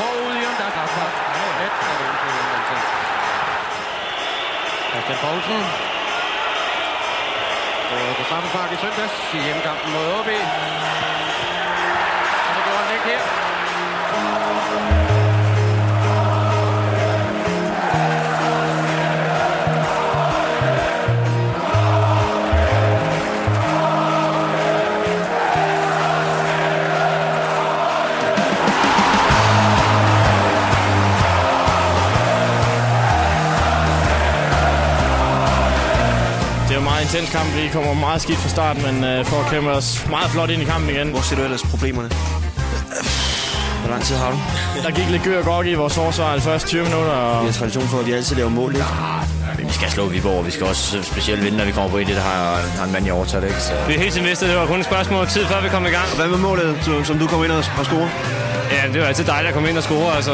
Uden der er for. Christian Poulsen. Og på straffespark i søndags i hjemmekampen mod OB. Og det gjorde han ikke her. Det er en meget intens kamp. Vi kommer meget skidt fra starten, men får at kæmpe os meget flot ind i kampen igen. Hvor ser du ellers problemerne? Hvor lang tid har du? Der gik lidt gør og godt i vores forsvar de første 20 minutter. Og vi har tradition for, at vi altid laver mål, ikke? Vi skal slå Viborg, og vi skal også specielt vinde, når vi kommer på det, der har en mand i overtaget, ikke? Så. Vi er helt til vidste, det var kun et spørgsmål om tid, før vi kom i gang. Hvad med målet, som du kom ind og score? Ja, det var altid dejligt at komme ind og score, altså.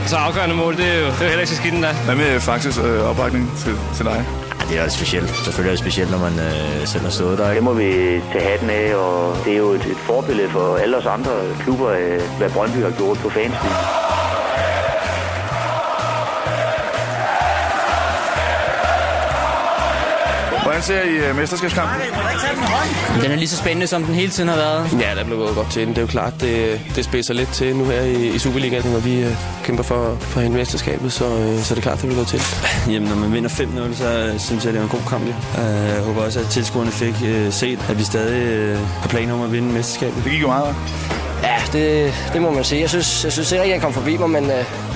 Så afgørende mål, det er jo heller ikke så skidt endda. Hvad med faktisk opbakning til dig? Ja, det er specielt. Selvfølgelig er det specielt, når man selv har stået der. Det må vi tage hatten af, og det er jo et forbillede for alle os andre klubber, hvad Brøndby har gjort på fansby. Hvordan ser I mesterskabskampen? Den er lige så spændende, som den hele tiden har været. Ja, der blev gået godt til den. Det er jo klart, det spidser lidt til nu her i Superligaen, hvor vi kæmper for hele mesterskabet, så det er klart, det bliver gået til. Jamen, når man vinder 5-0, så synes jeg, det er en god kamp. Jeg håber også, at tilskuerne fik set, at vi stadig har planer om at vinde mesterskabet. Det gik jo meget. Ja, det må man sige. Jeg synes ikke, at han kom forbi mig,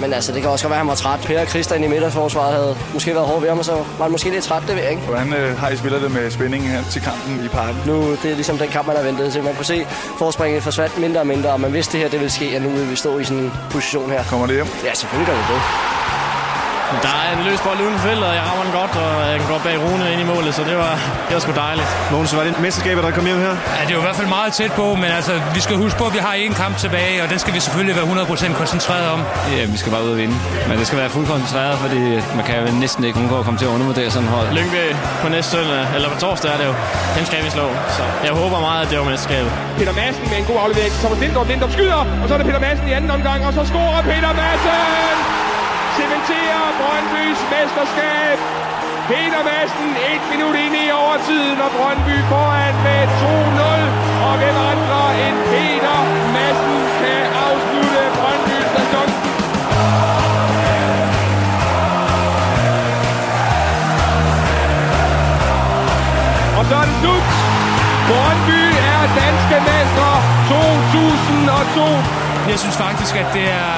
men altså, det kan også godt være, at han var træt. Per og Christian i midterforsvaret havde måske været hårdt ved ham, og så var han måske lidt træt, det ved jeg ikke. Hvordan har I spillet det med spændingen her til kampen i parken? Nu, det er ligesom den kamp, man har ventet til. Man kunne se, forspringet forsvandt mindre og mindre, og man vidste, det her det ville ske, og nu vil vi stå i sådan en position her. Kommer det hjem? Ja, selvfølgelig gør vi det. Der er en løs bold uden for feltet, og jeg rammer den godt, og jeg kan gå bag Rune ind i målet, så det var sgu dejligt. Mogens, var det mesterskabet, der kom hjem her? Ja, det er jo i hvert fald meget tæt på, men altså, vi skal huske på, at vi har en kamp tilbage, og den skal vi selvfølgelig være 100% koncentreret om. Ja, vi skal bare ud og vinde, men det skal være fuldt koncentreret, fordi man kan jo næsten ikke undgå at komme til at undervurdere sådan hold. Lyngby på næste søndag, eller på torsdag er det jo, dem skal vi slå, så jeg håber meget, at det var mesterskabet. Peter Madsen med en god aflevering, så var Lindorf skyder, og så er det Peter Madsen i anden omgang, og så scorer Peter Madsen! Cementerer Brøndbys mesterskab. Peter Madsen 1 minut inde i overtiden, og Brøndby foran med 2-0. Og hvem andre end Peter Madsen kan afslutte Brøndbys sæson. Og så er det slut. Brøndby er danske mestre 2002. Jeg synes faktisk, at det er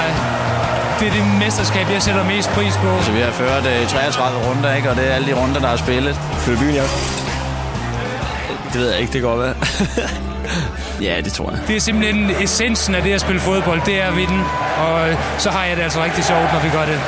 det mesterskab, jeg sætter mest pris på. Så vi har ført 33 runder, ikke? Og det er alle de runder, der er spillet. Flytte byen, ja. Det ved jeg ikke, det går hvad. Ja, det tror jeg. Det er simpelthen essensen af det at spille fodbold, det er at vinde. Og så har jeg det altså rigtig sjovt, når vi gør det.